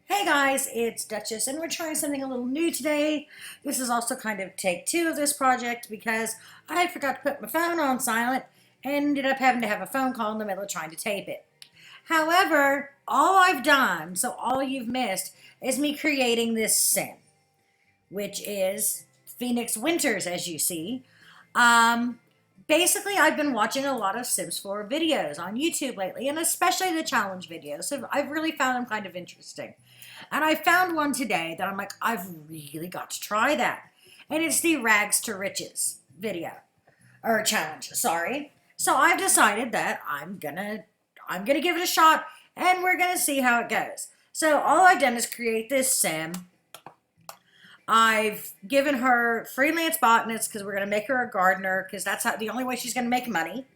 Hey guys, it's Duchess, and we're trying something a little new today. This is also kind of take two of this project because I forgot to put my phone on silent and ended up having to have a phone call in the middle of trying to tape it. However, all I've done, so all you've missed, is me creating this sim, which is Phoenix Winters, as you see. Um, Basically, I've been watching a lot of Sims 4 videos on YouTube lately, and especially the challenge videos. So I've really found them kind of interesting. And I found one today that I'm like, I've really got to try that. And it's the Rags to Riches video or challenge, sorry. So I've decided that I'm gonna give it a shot and we're gonna see how it goes. So all I've done is create this sim. I've given her freelance botanist because we're gonna make her a gardener because that's the only way she's gonna make money.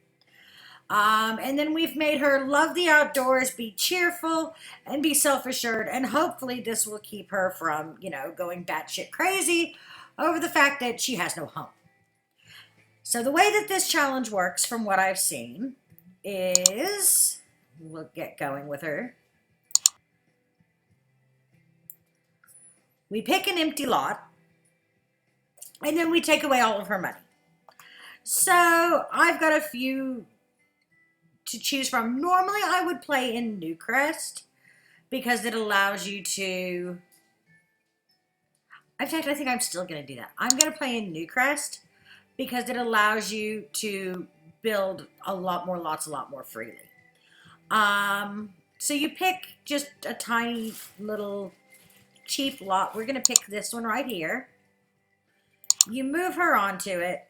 And then we've made her love the outdoors, be cheerful, and be self-assured. And hopefully this will keep her from, going batshit crazy over the fact that she has no home. So the way that this challenge works, from what I've seen, is we'll get going with her. We pick an empty lot, and then we take away all of her money. So I've got a few to choose from. Normally I would play in Newcrest because it allows you to, in fact, I think I'm still going to do that. I'm going to play in Newcrest because it allows you to build a lot more lots, a lot more freely. So you pick just a tiny little cheap lot. We're going to pick this one right here. You move her onto it.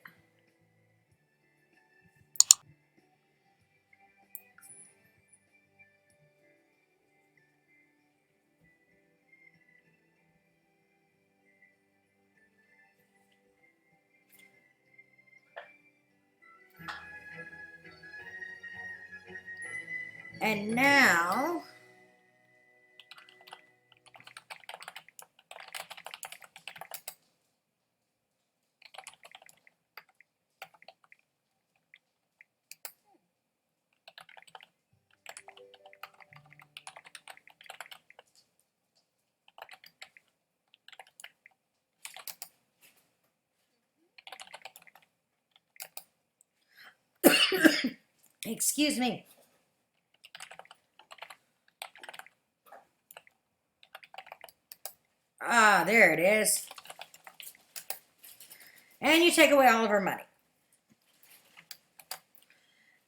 And now excuse me. Ah, there it is. And you take away all of her money.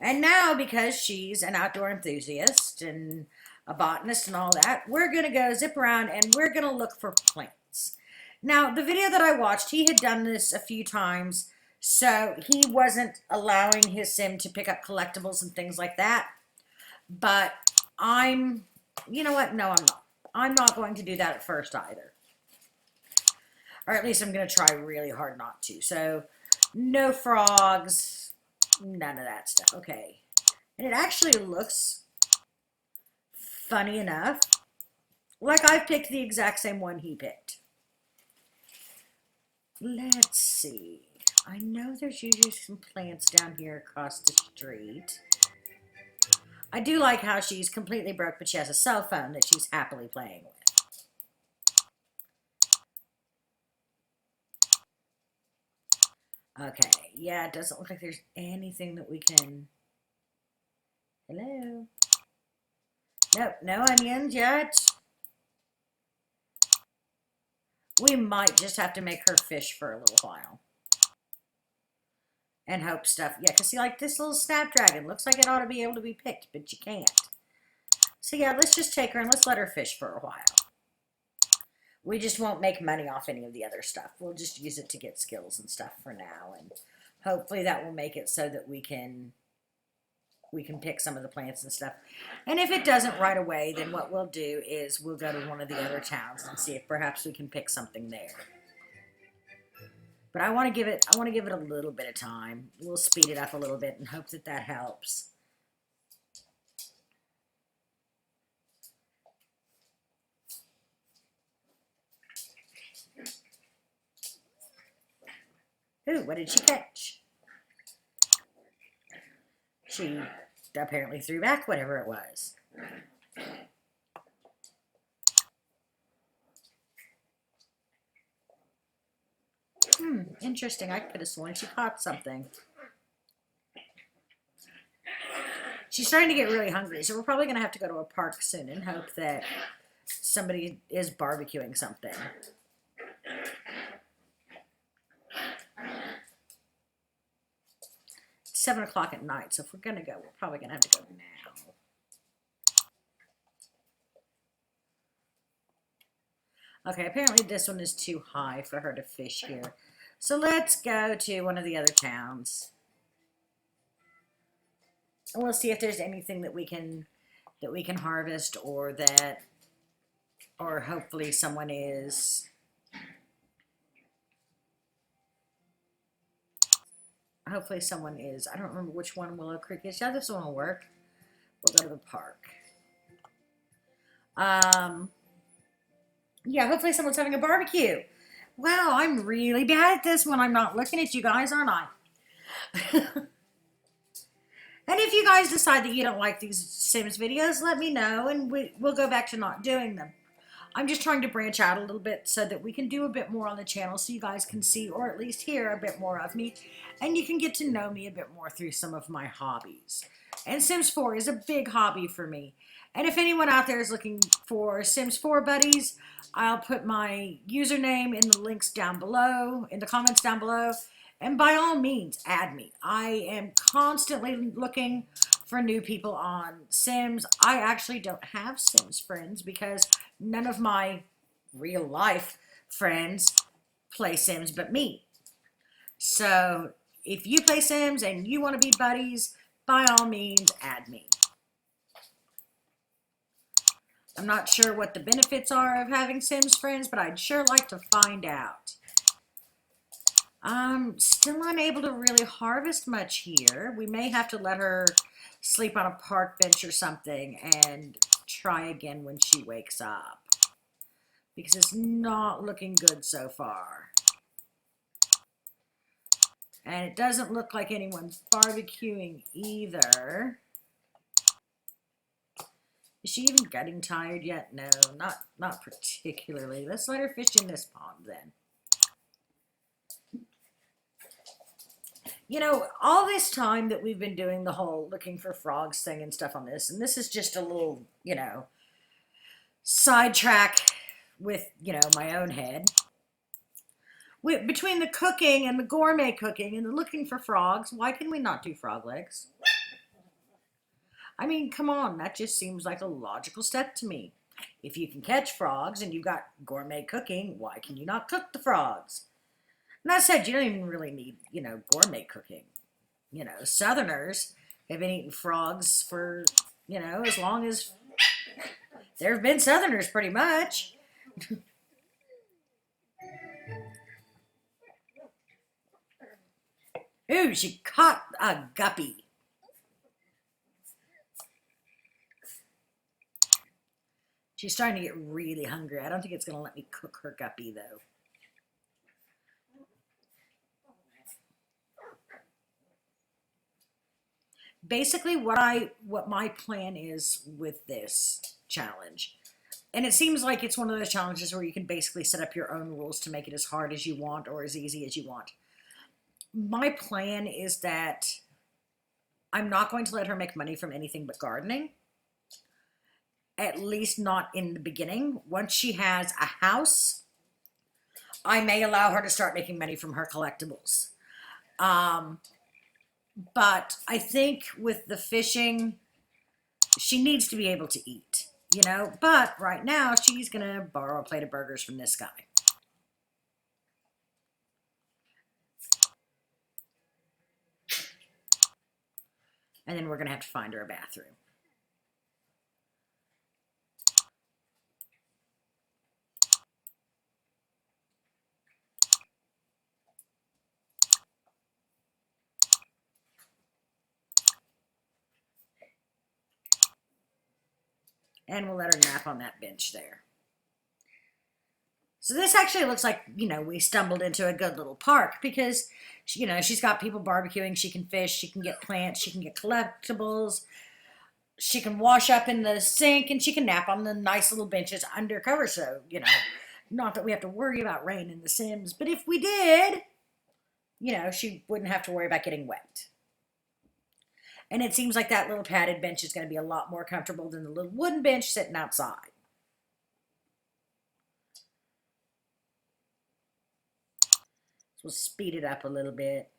And now, because she's an outdoor enthusiast and a botanist and all that, we're going to go zip around and we're going to look for plants. Now, the video that I watched, he had done this a few times, so he wasn't allowing his sim to pick up collectibles and things like that. But you know what? No, I'm not. I'm not going to do that at first either. Or at least I'm going to try really hard not to. So, no frogs, none of that stuff. Okay. And it actually looks, funny enough, like I've picked the exact same one he picked. Let's see. I know there's usually some plants down here across the street. I do like how she's completely broke, but she has a cell phone that she's happily playing with. Okay, yeah, it doesn't look like there's anything that we can... Hello? Nope, no onions yet. We might just have to make her fish for a little while. And hope stuff. Yeah, because see, like this little snapdragon, looks like it ought to be able to be picked, but you can't. So yeah, let's just take her and let's let her fish for a while. We just won't make money off any of the other stuff. We'll just use it to get skills and stuff for now. And hopefully that will make it so that we can pick some of the plants and stuff. And if it doesn't right away, then what we'll do is we'll go to one of the other towns and see if perhaps we can pick something there. But I want to give it a little bit of time. We'll speed it up a little bit and hope that that helps. Ooh, what did she catch? She apparently threw back whatever it was. Interesting. I could have sworn she caught something. She's starting to get really hungry, so we're probably going to have to go to a park soon and hope that somebody is barbecuing something. It's 7 o'clock at night, so if we're going to go, we're probably going to have to go now. Okay, apparently this one is too high for her to fish here. So let's go to one of the other towns. And we'll see if there's anything that we can harvest, or hopefully someone is. Hopefully someone is. I don't remember which one Willow Creek is. Yeah, this one will work. We'll go to the park. Yeah, hopefully someone's having a barbecue. Wow, I'm really bad at this when I'm not looking at you guys, aren't I? And if you guys decide that you don't like these Sims videos, let me know, and we'll go back to not doing them. I'm just trying to branch out a little bit so that we can do a bit more on the channel, so you guys can see, or at least hear, a bit more of me, and you can get to know me a bit more through some of my hobbies. And Sims 4 is a big hobby for me. And if anyone out there is looking for Sims 4 buddies, I'll put my username in the links down below, in the comments down below. And by all means, add me. I am constantly looking for new people on Sims. I actually don't have Sims friends because none of my real life friends play Sims but me. So if you play Sims and you want to be buddies, by all means, add me. I'm not sure what the benefits are of having Sims friends, but I'd sure like to find out. I'm still unable to really harvest much here. We may have to let her sleep on a park bench or something and try again when she wakes up, because it's not looking good so far. And it doesn't look like anyone's barbecuing either. Is she even getting tired yet? No, not particularly. Let's let her fish in this pond then. You know, all this time that we've been doing the whole looking for frogs thing and stuff on this, and this is just a little, you know, sidetrack with, you know, my own head. Between the cooking and the gourmet cooking and the looking for frogs, why can we not do frog legs? I mean, come on, that just seems like a logical step to me. If you can catch frogs and you've got gourmet cooking, why can you not cook the frogs? And that said, you don't even really need, you know, gourmet cooking. You know, Southerners have been eating frogs for, you know, as long as there have been Southerners, pretty much. Ooh, she caught a guppy. She's starting to get really hungry. I don't think it's going to let me cook her guppy, though. Basically, what my plan is with this challenge, and it seems like it's one of those challenges where you can basically set up your own rules to make it as hard as you want or as easy as you want. My plan is that I'm not going to let her make money from anything but gardening. At least not in the beginning. Once she has a house, I may allow her to start making money from her collectibles. But I think with the fishing, she needs to be able to eat, you know. But right now, she's going to borrow a plate of burgers from this guy. And then we're going to have to find her a bathroom. And we'll let her nap on that bench there. So this actually looks like, you know, we stumbled into a good little park because, you know, she's got people barbecuing. She can fish. She can get plants. She can get collectibles. She can wash up in the sink, and she can nap on the nice little benches undercover. So, you know, not that we have to worry about rain in The Sims. But if we did, you know, she wouldn't have to worry about getting wet. And it seems like that little padded bench is going to be a lot more comfortable than the little wooden bench sitting outside. So we'll speed it up a little bit.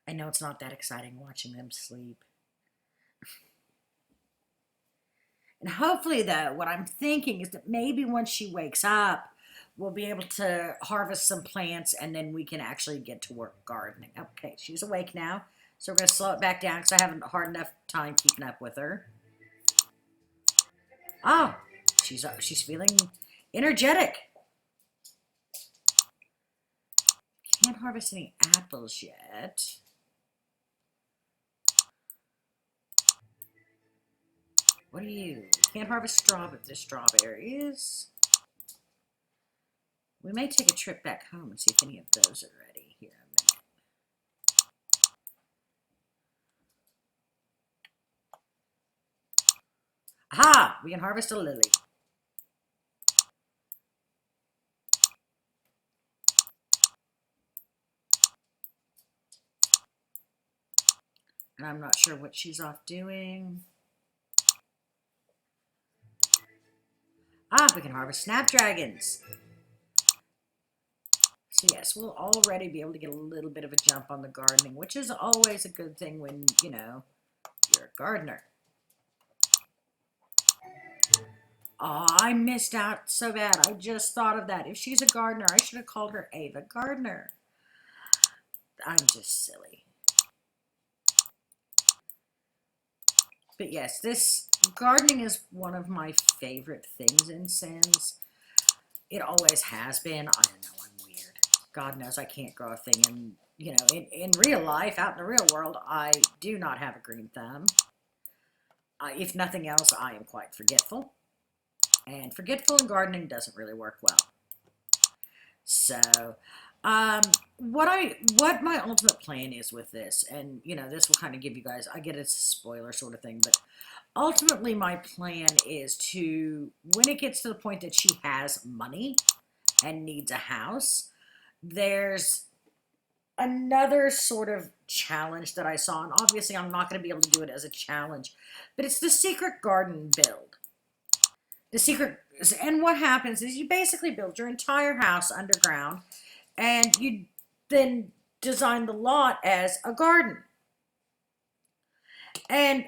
I know it's not that exciting watching them sleep. And hopefully, though, what I'm thinking is that maybe once she wakes up, we'll be able to harvest some plants and then we can actually get to work gardening. Okay, she's awake now. So we're going to slow it back down because I haven't hard enough time keeping up with her. Oh, she's feeling energetic. Can't harvest any apples yet. What are you? Can't harvest the strawberries. We may take a trip back home and see if any of those are ready here in a minute. Aha! We can harvest a lily. And I'm not sure what she's off doing. Ah, we can harvest snapdragons. So yes, we'll already be able to get a little bit of a jump on the gardening, which is always a good thing when, you know, you're a gardener. Oh, I missed out so bad. I just thought of that. If she's a gardener, I should have called her Ava Gardner. I'm just silly. But yes, this gardening is one of my favorite things in Sims. It always has been. I don't know, I'm weird. God knows I can't grow a thing in, you know, in real life, out in the real world, I do not have a green thumb. If nothing else, I am quite forgetful. And forgetful in gardening doesn't really work well. So, what my ultimate plan is with this, and you know, this will kind of give you guys, I get it's a spoiler sort of thing, but ultimately my plan is to, when it gets to the point that she has money and needs a house, there's another sort of challenge that I saw, and obviously I'm not going to be able to do it as a challenge, but it's the secret garden build. The secret, and what happens is you basically build your entire house underground, and you then design the lot as a garden. And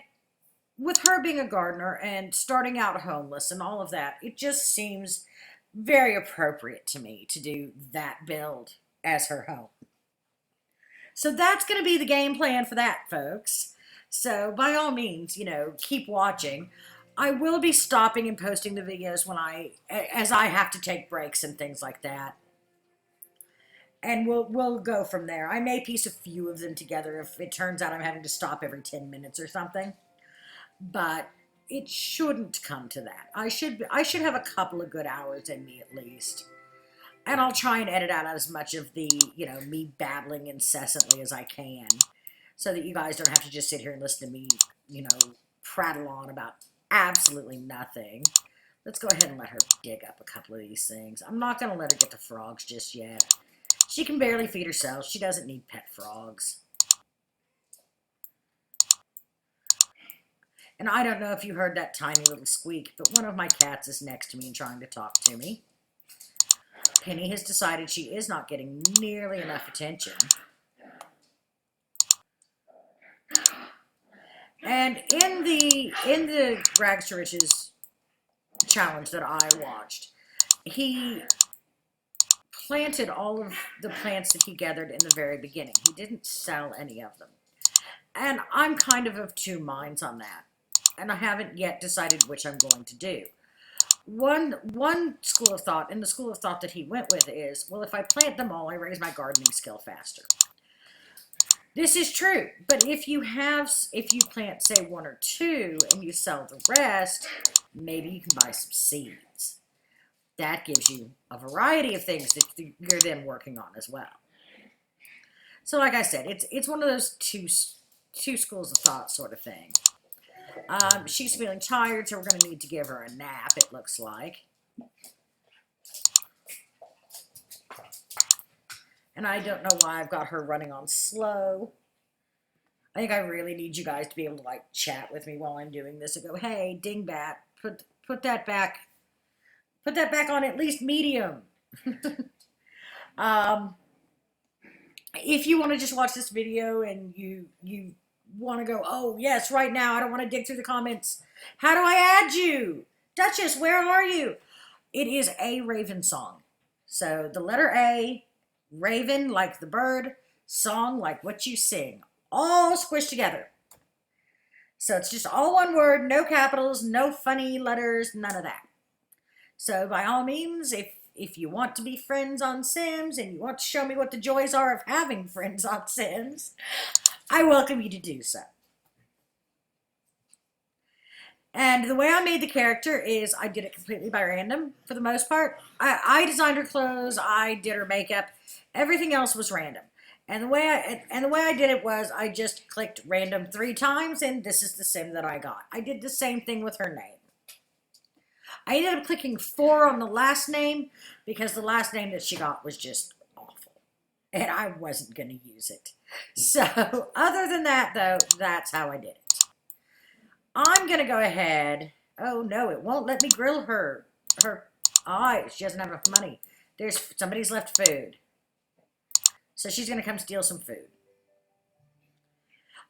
with her being a gardener and starting out homeless and all of that, it just seems very appropriate to me to do that build as her home. So that's going to be the game plan for that, folks. So by all means, you know, keep watching. I will be stopping and posting the videos as I have to take breaks and things like that. And we'll go from there. I may piece a few of them together if it turns out I'm having to stop every 10 minutes or something. But it shouldn't come to that. I should have a couple of good hours in me at least. And I'll try and edit out as much of the, you know, me babbling incessantly as I can, so that you guys don't have to just sit here and listen to me, you know, prattle on about absolutely nothing. Let's go ahead and let her dig up a couple of these things. I'm not going to let her get the frogs just yet. She can barely feed herself. She doesn't need pet frogs. And I don't know if you heard that tiny little squeak, but one of my cats is next to me and trying to talk to me. Penny has decided she is not getting nearly enough attention. And in the Rags to Riches challenge that I watched, he planted all of the plants that he gathered in the very beginning. He didn't sell any of them. And I'm kind of two minds on that. And I haven't yet decided which I'm going to do. One school of thought, and the school of thought that he went with is, well, if I plant them all, I raise my gardening skill faster. This is true, but if you plant, say, one or two and you sell the rest, maybe you can buy some seeds. That gives you a variety of things that you're then working on as well. So like I said, it's one of those two schools of thought sort of thing. She's feeling tired, so we're going to need to give her a nap, it looks like. And I don't know why I've got her running on slow. I think I really need you guys to be able to like chat with me while I'm doing this and go, hey, dingbat, put that back. Put that back on at least medium. um, if you want to just watch this video and you want to go, oh yes, right now, I don't want to dig through the comments. How do I add you? Duchess, where are you? It is aravensong. So the letter A, raven like the bird, song like what you sing, all squished together. So it's just all one word, no capitals, no funny letters, none of that. So by all means, if you want to be friends on Sims and you want to show me what the joys are of having friends on Sims, I welcome you to do so. And the way I made the character is I did it completely by random for the most part. I designed her clothes, I did her makeup, everything else was random. And the way I did it was I just clicked random 3 times and this is the sim that I got. I did the same thing with her name. I ended up clicking 4 on the last name because the last name that she got was just awful. And I wasn't going to use it. So other than that, though, that's how I did it. I'm going to go ahead. Oh, no, it won't let me grill her. She doesn't have enough money. Somebody's left food. So she's going to come steal some food.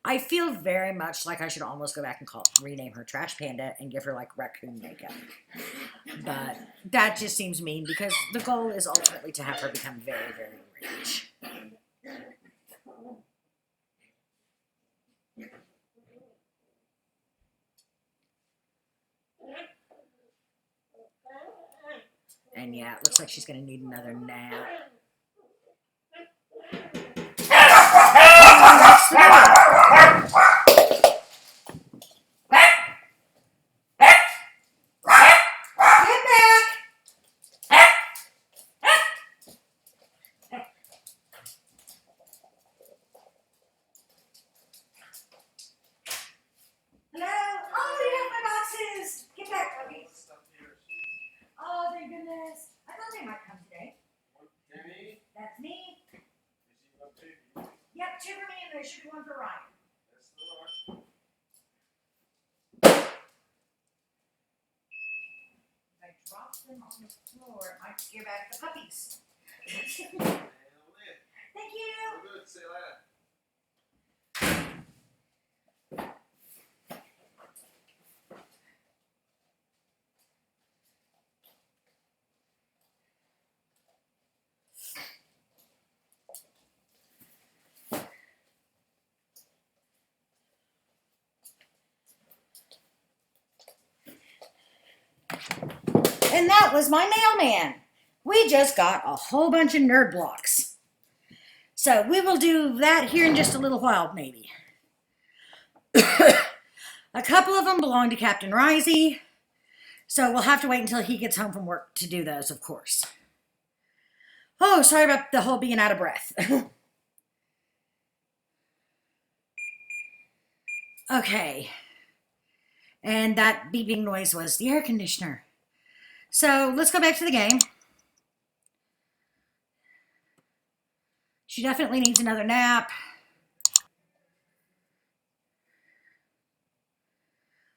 I feel very much like I should almost go back and rename her Trash Panda and give her like raccoon makeup. But that just seems mean because the goal is ultimately to have her become very, very rich. And yeah, it looks like she's going to need another nap. There should be one for Ryan. If I drop them on the floor, it might scare back the puppies. Thank you. Good. See you later. And that was my mailman. We just got a whole bunch of nerd blocks. So we will do that here in just a little while, maybe. A couple of them belong to Captain Risey. So we'll have to wait until he gets home from work to do those, of course. Oh, sorry about the whole being out of breath. Okay. And that beeping noise was the air conditioner. So let's go back to the game. She definitely needs another nap.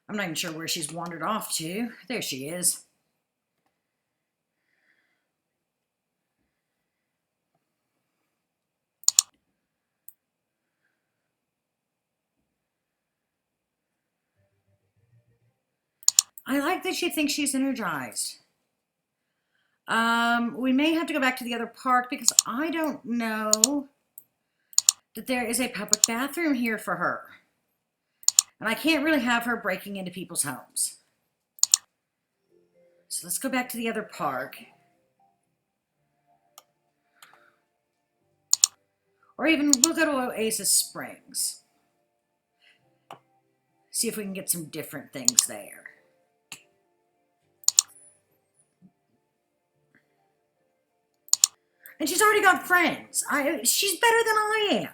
I'm not even sure where she's wandered off to. There she is. I like that she thinks she's energized. We may have to go back to the other park because I don't know that there is a public bathroom here for her. And I can't really have her breaking into people's homes. So let's go back to the other park. Or even we'll go to Oasis Springs. See if we can get some different things there. And she's already got friends. She's better than I am.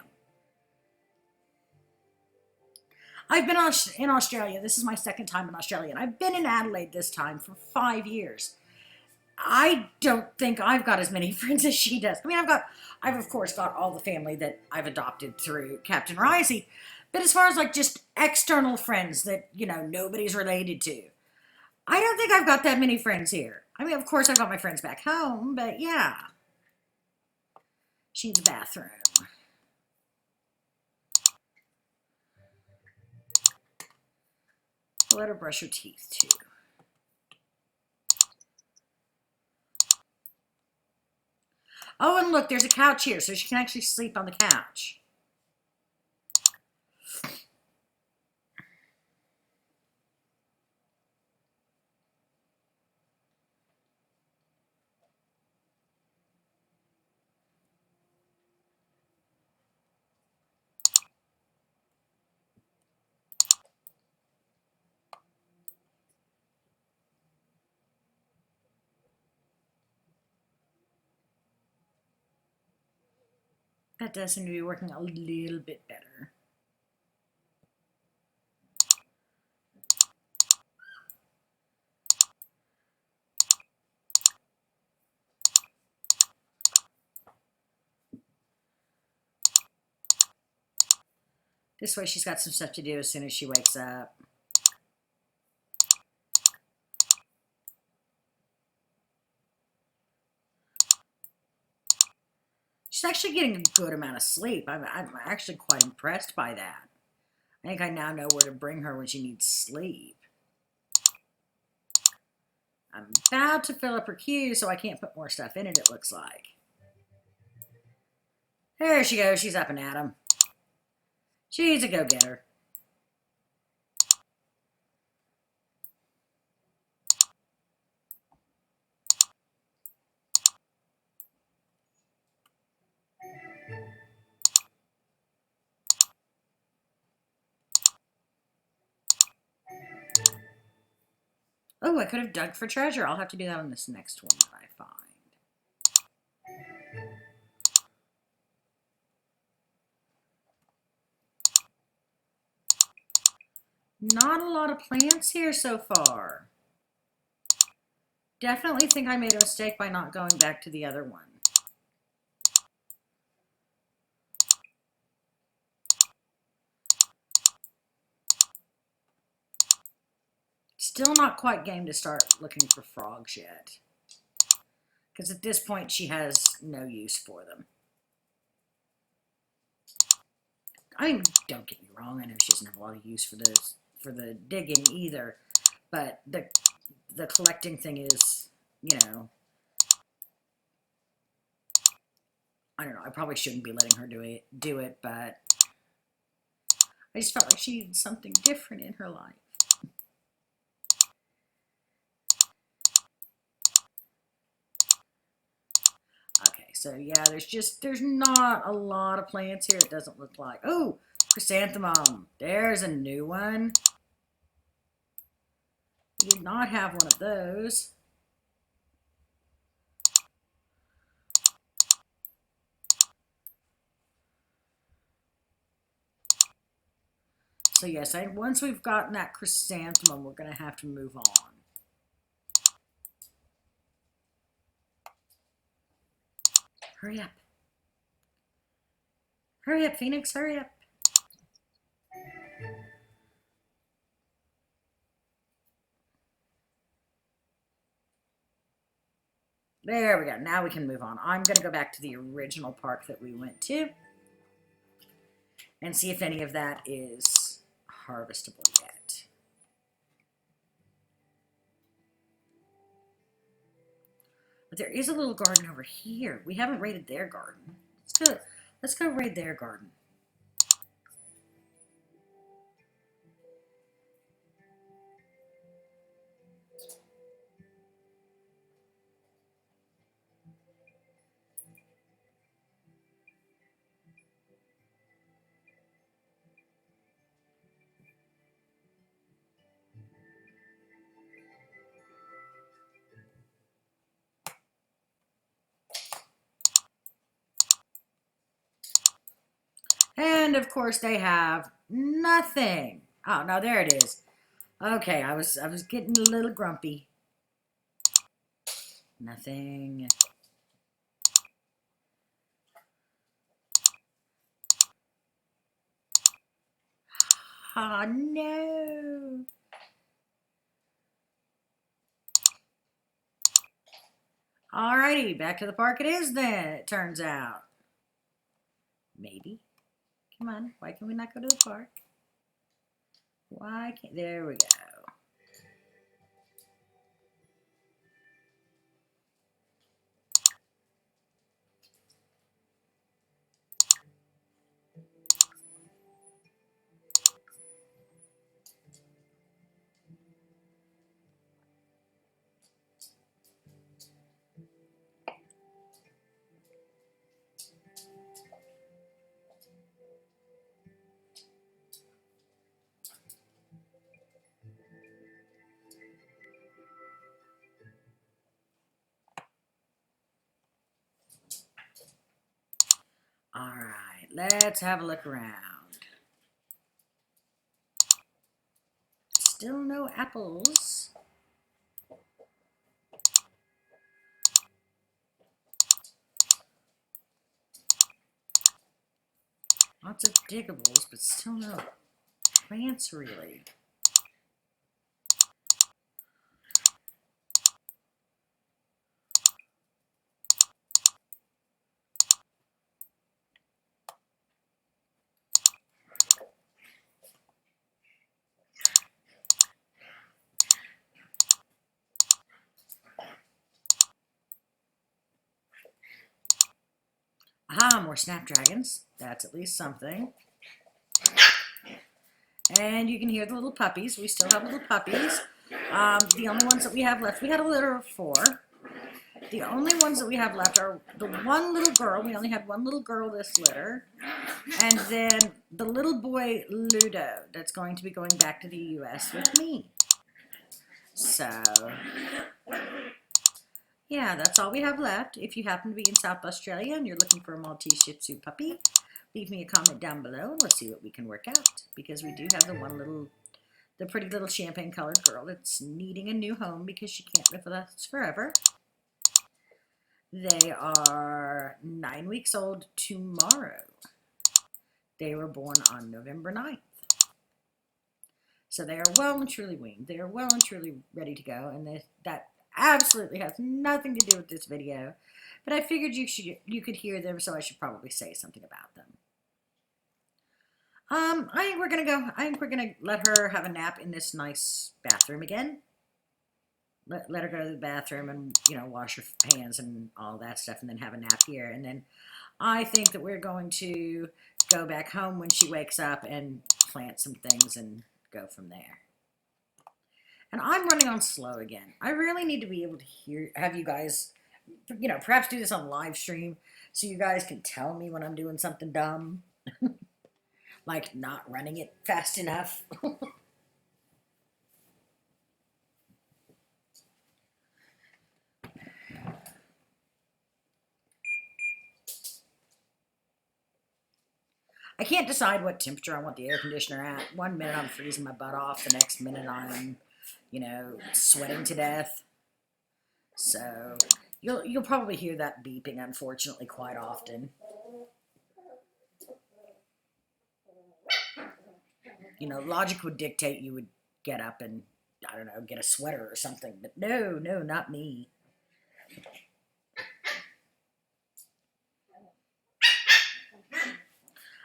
I've been in Australia. This is my second time in Australia. And I've been in Adelaide this time for 5 years. I don't think I've got as many friends as she does. I mean, I've of course got all the family that I've adopted through Captain Risey, but as far as like just external friends that, nobody's related to, I don't think I've got that many friends here. I mean, of course I've got my friends back home, but yeah. She needs a bathroom. Let her brush her teeth too. Oh, and look, there's a couch here, so she can actually sleep on the couch. That does seem to be working a little bit better. This way she's got some stuff to do as soon as she wakes up. She's actually getting a good amount of sleep. I'm actually quite impressed by that. I think I now know where to bring her when she needs sleep. I'm about to fill up her queue, so I can't put more stuff in it looks like. There she goes. She's up and at 'em. She's a go-getter. Oh, I could have dug for treasure. I'll have to do that on this next one that I find. Not a lot of plants here so far. Definitely think I made a mistake by not going back to the other one. Still not quite game to start looking for frogs yet. Because at this point she has no use for them. I mean, don't get me wrong, I know she doesn't have a lot of use for the digging either, but the collecting thing is, I don't know, I probably shouldn't be letting her do it, but I just felt like she needed something different in her life. Okay, so yeah, there's not a lot of plants here, it doesn't look like. Oh, chrysanthemum, there's a new one. We did not have one of those. So yes, once we've gotten that chrysanthemum, we're going to have to move on. Hurry up. Hurry up, Phoenix, hurry up. There we go. Now we can move on. I'm going to go back to the original park that we went to and see if any of that is harvestable yet. But there is a little garden over here. We haven't raided their garden. Let's go raid their garden. And of course they have nothing. Oh, no, there it is. Okay, I was getting a little grumpy. Nothing. Oh, no. Alrighty, back to the park it is then, it turns out. Maybe. Come on, why can we not go to the park? Why can't, there we go. Alright, let's have a look around. Still no apples. Lots of diggables, but still no plants really. Aha, more snapdragons. That's at least something. And you can hear the little puppies. We still have little puppies. The only ones that we have left, we had a litter of 4. The only ones that we have left are the one little girl. We only had one little girl this litter. And then the little boy, Ludo, that's going to be going back to the U.S. with me. So, yeah, that's all we have left. If you happen to be in South Australia and you're looking for a Maltese Shih Tzu puppy, leave me a comment down below and let's see what we can work out. Because we do have the pretty little champagne colored girl that's needing a new home because she can't live with us forever. They are 9 weeks old tomorrow. They were born on November 9th. So they are well and truly weaned. They are well and truly ready to go. And that absolutely has nothing to do with this video. But I figured you could hear them, so I should probably say something about them. I think we're gonna let her have a nap in this nice bathroom again. Let her go to the bathroom and, you know, wash her hands and all that stuff, and then have a nap here. And then I think that we're going to go back home when she wakes up and plant some things and go from there. And I'm running on slow again. I really need to be able to have you guys, you know, perhaps do this on live stream so you guys can tell me when I'm doing something dumb. Like not running it fast enough. I can't decide what temperature I want the air conditioner at. 1 minute I'm freezing my butt off, the next minute I'm, you know, sweating to death. So you'll probably hear that beeping, unfortunately, quite often. You know, logic would dictate you would get up and, I don't know, get a sweater or something. But no, not me.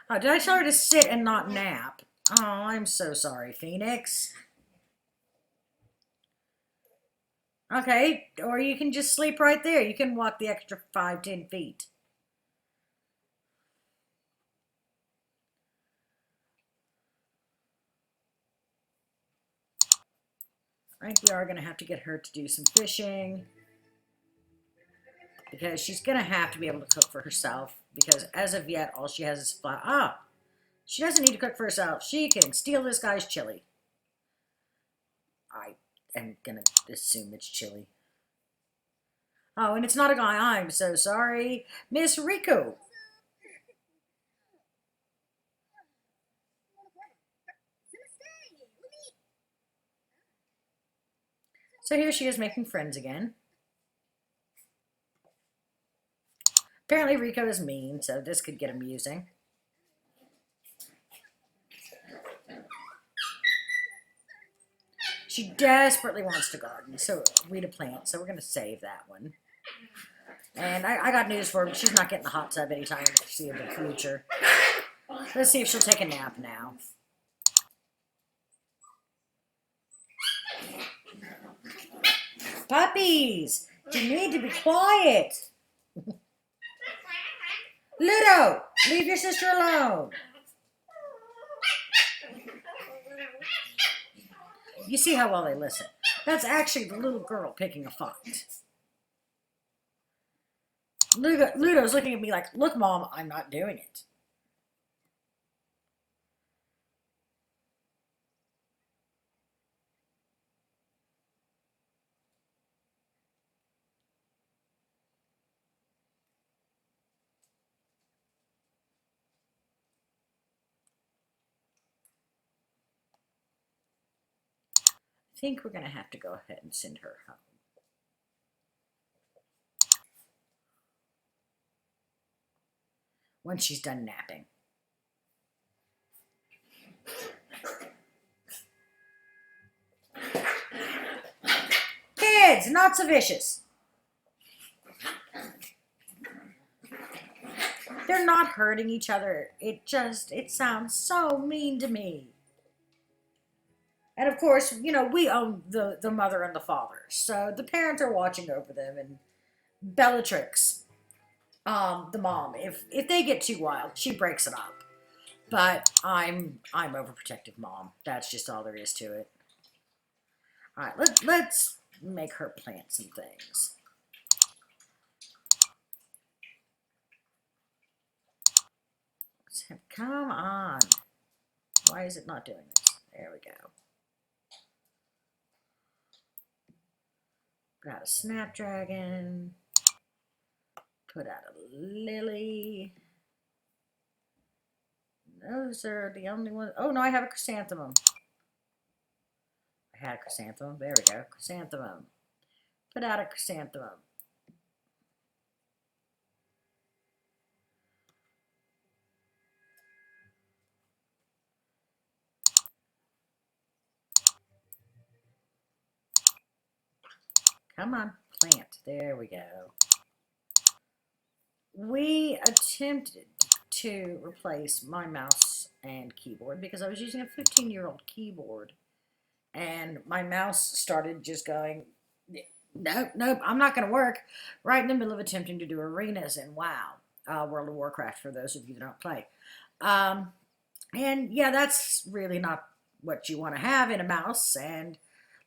Oh, did I tell her to sit and not nap? Oh, I'm so sorry, Phoenix. Okay, or you can just sleep right there. You can walk the extra 5-10 feet. I think we are going to have to get her to do some fishing because she's going to have to be able to cook for herself because as of yet, all she has is flour. Ah, she doesn't need to cook for herself. She can steal this guy's chili. I am going to assume it's chili. Oh, and it's not a guy. I'm so sorry. Miss Rico. So here she is making friends again. Apparently Rico is mean, so this could get amusing. She desperately wants to garden, so weed a plant, so we're going to save that one. And I got news for her. She's not getting the hot tub anytime in the foreseeable future. Let's see if she'll take a nap now. Puppies, you need to be quiet. Ludo, leave your sister alone. You see how well they listen. That's actually the little girl picking a fight. Ludo's looking at me like, look, Mom, I'm not doing it. I think we're going to have to go ahead and send her home. Once she's done napping. Kids, not so vicious. They're not hurting each other. It sounds so mean to me. And of course, you know, we own the mother and the father. So the parents are watching over them, and Bellatrix, the mom, if they get too wild, she breaks it up. But I'm overprotective mom. That's just all there is to it. All right, let's make her plant some things. Come on. Why is it not doing this? There we go. Put out a snapdragon. Put out a lily. Those are the only ones. Oh, no, I have a chrysanthemum. I had a chrysanthemum. There we go. Chrysanthemum. Put out a chrysanthemum. Come on, plant. There we go. We attempted to replace my mouse and keyboard because I was using a 15-year-old keyboard, and my mouse started just going, nope, I'm not going to work, right in the middle of attempting to do arenas in WoW, World of Warcraft, for those of you that don't play. And yeah, that's really not what you want to have in a mouse. And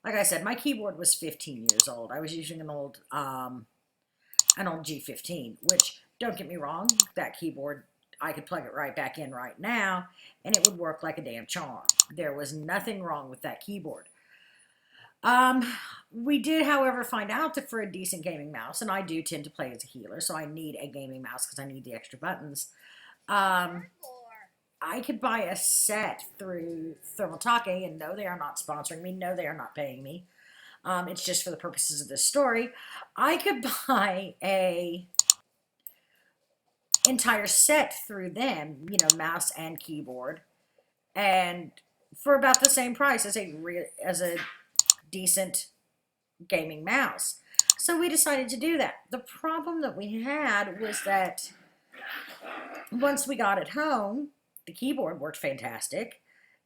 like I said, my keyboard was 15 years old. I was using an old G15, which, don't get me wrong, that keyboard, I could plug it right back in right now, and it would work like a damn charm. There was nothing wrong with that keyboard. We did, however, find out that for a decent gaming mouse, and I do tend to play as a healer, so I need a gaming mouse because I need the extra buttons. I could buy a set through Thermaltake, and no, they are not sponsoring me. No, they are not paying me. It's just for the purposes of this story. I could buy a entire set through them, you know, mouse and keyboard, and for about the same price as a decent gaming mouse. So we decided to do that. The problem that we had was that once we got it home, the keyboard worked fantastic.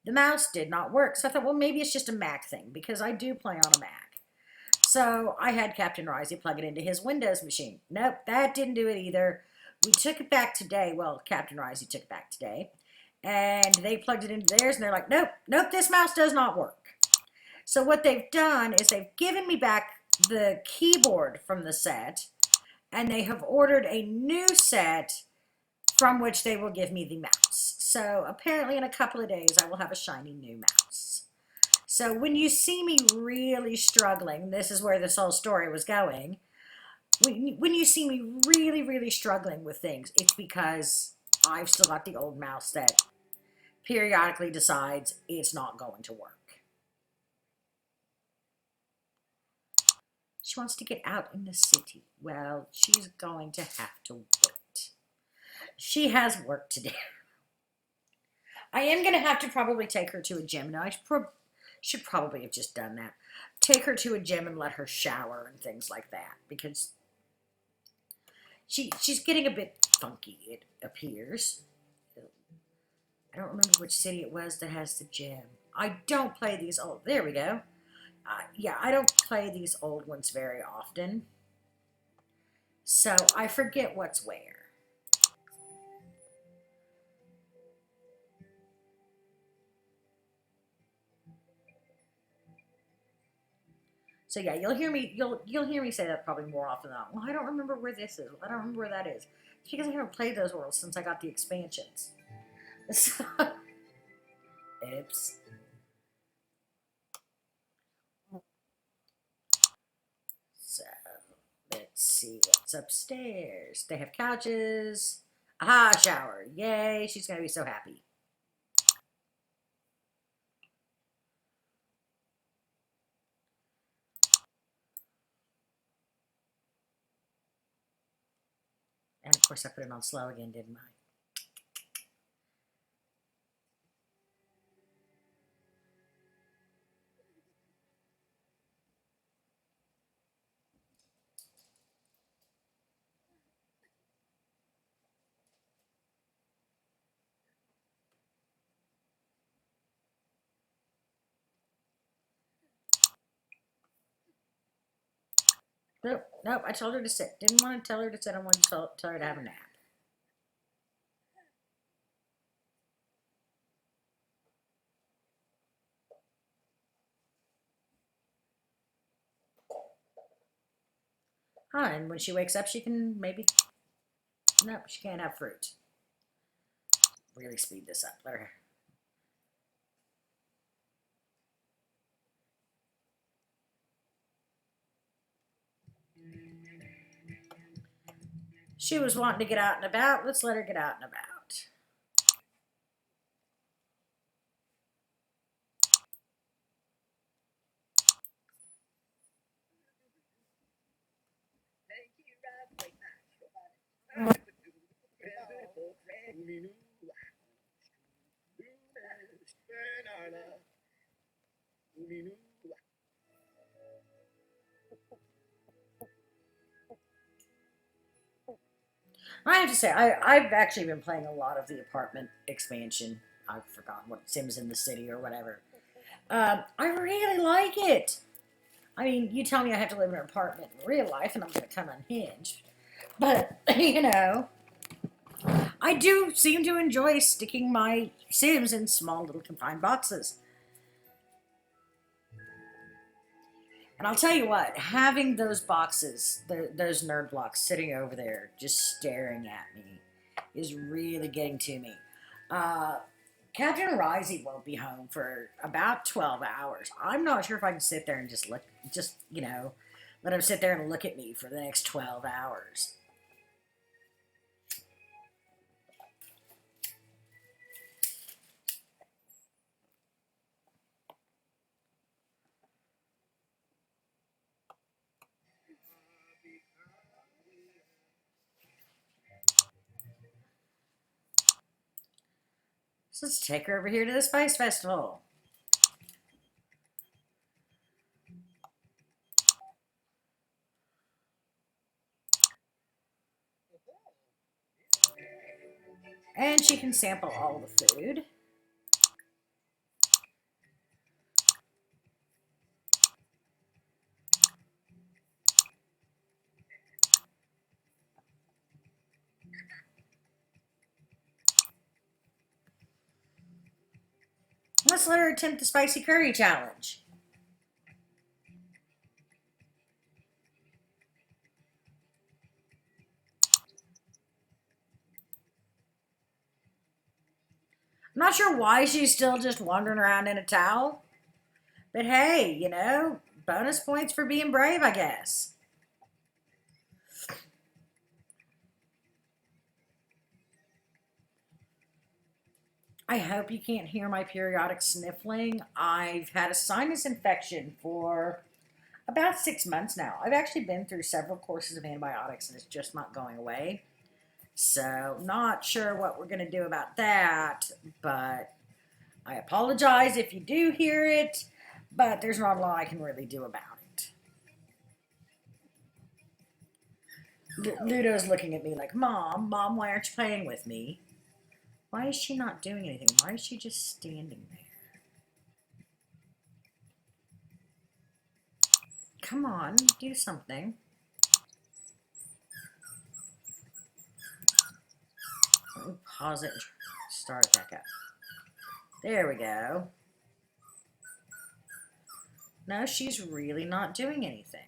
The mouse did not work. So I thought, well, maybe it's just a Mac thing, because I do play on a Mac. So I had Captain Risey plug it into his Windows machine. Nope, that didn't do it either. We took it back today. Well, Captain Risey took it back today. And they plugged it into theirs, and they're like, nope, this mouse does not work. So what they've done is they've given me back the keyboard from the set, and they have ordered a new set from which they will give me the mouse. So apparently in a couple of days, I will have a shiny new mouse. So when you see me really struggling, this is where this whole story was going. When you see me really, really struggling with things, it's because I've still got the old mouse that periodically decides it's not going to work. She wants to get out in the city. Well, she's going to have to work. She has work to do. I am going to have to probably take her to a gym. Now, should probably have just done that. Take her to a gym and let her shower and things like that, because she's getting a bit funky, it appears. I don't remember which city it was that has the gym. I don't play these old. There we go. Yeah, I don't play these old ones very often, so I forget what's where. So yeah, you'll hear me say that probably more often than not. Well, I don't remember where this is. I don't remember where that is. It's because I haven't played those worlds since I got the expansions. So, oops. So let's see what's upstairs. They have couches. Aha, shower. Yay, she's gonna be so happy. And of course I put it on slow again, didn't I? Nope, nope, I told her to sit. Didn't want to tell her to sit, I wanted to tell her to have a nap. And when she wakes up, she can maybe, nope, she can't have fruit. Really speed this up. Let her. She was wanting to get out and about. Let's let her get out and about. I have to say, I've actually been playing a lot of the apartment expansion. I've forgotten what Sims in the City or whatever. I really like it. I mean, you tell me I have to live in an apartment in real life and I'm going to come unhinged. But, you know, I do seem to enjoy sticking my Sims in small little confined boxes. And I'll tell you what, having those boxes, those nerd blocks sitting over there just staring at me is really getting to me. Uh, Captain Risey won't be home for about 12 hours. I'm not sure if I can sit there and just look, let him sit there and look at me for the next 12 hours. So let's take her over here to the Spice Festival. And she can sample all the food. Let's let her attempt the spicy curry challenge. I'm not sure why she's still just wandering around in a towel. But hey, bonus points for being brave, I guess. I hope you can't hear my periodic sniffling. I've had a sinus infection for about 6 months now. I've actually been through several courses of antibiotics and it's just not going away. So, not sure what we're going to do about that, but I apologize if you do hear it, but there's not a lot I can really do about it. Ludo's looking at me like, Mom, why aren't you playing with me? Why is she not doing anything? Why is she just standing there? Come on, do something. Let me pause it and start it back up. There we go. No, she's really not doing anything.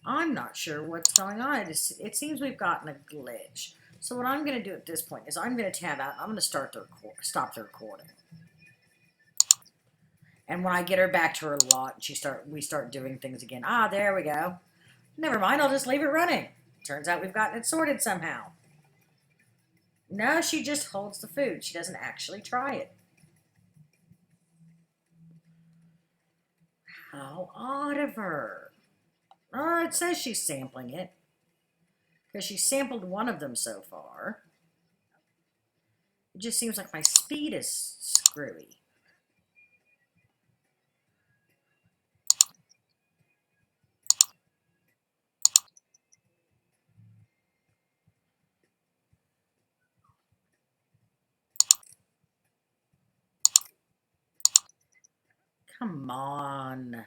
I'm not sure what's going on. It seems we've gotten a glitch. So what I'm going to do at this point is I'm going to tab out. I'm going to stop the recording. And when I get her back to her lot, we start doing things again. Ah, there we go. Never mind, I'll just leave it running. Turns out we've gotten it sorted somehow. No, she just holds the food. She doesn't actually try it. How odd of her. Oh, it says she's sampling it. Because she sampled one of them so far. It just seems like my speed is screwy. Come on.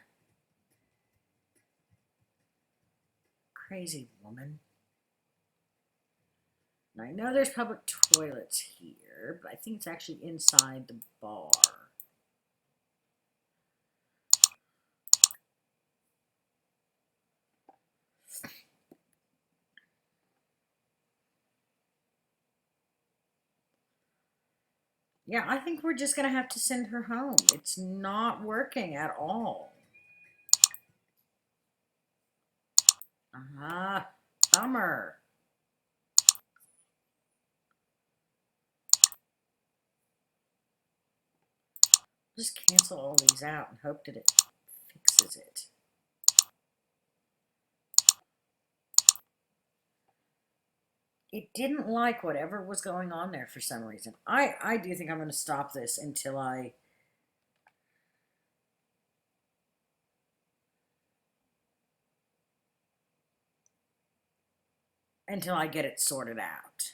Crazy woman. Now, I know there's public toilets here, but I think it's actually inside the bar. Yeah, I think we're just going to have to send her home. It's not working at all. Bummer. Just cancel all these out and hope that it fixes it. It didn't like whatever was going on there for some reason. I do think I'm going to stop this until I get it sorted out.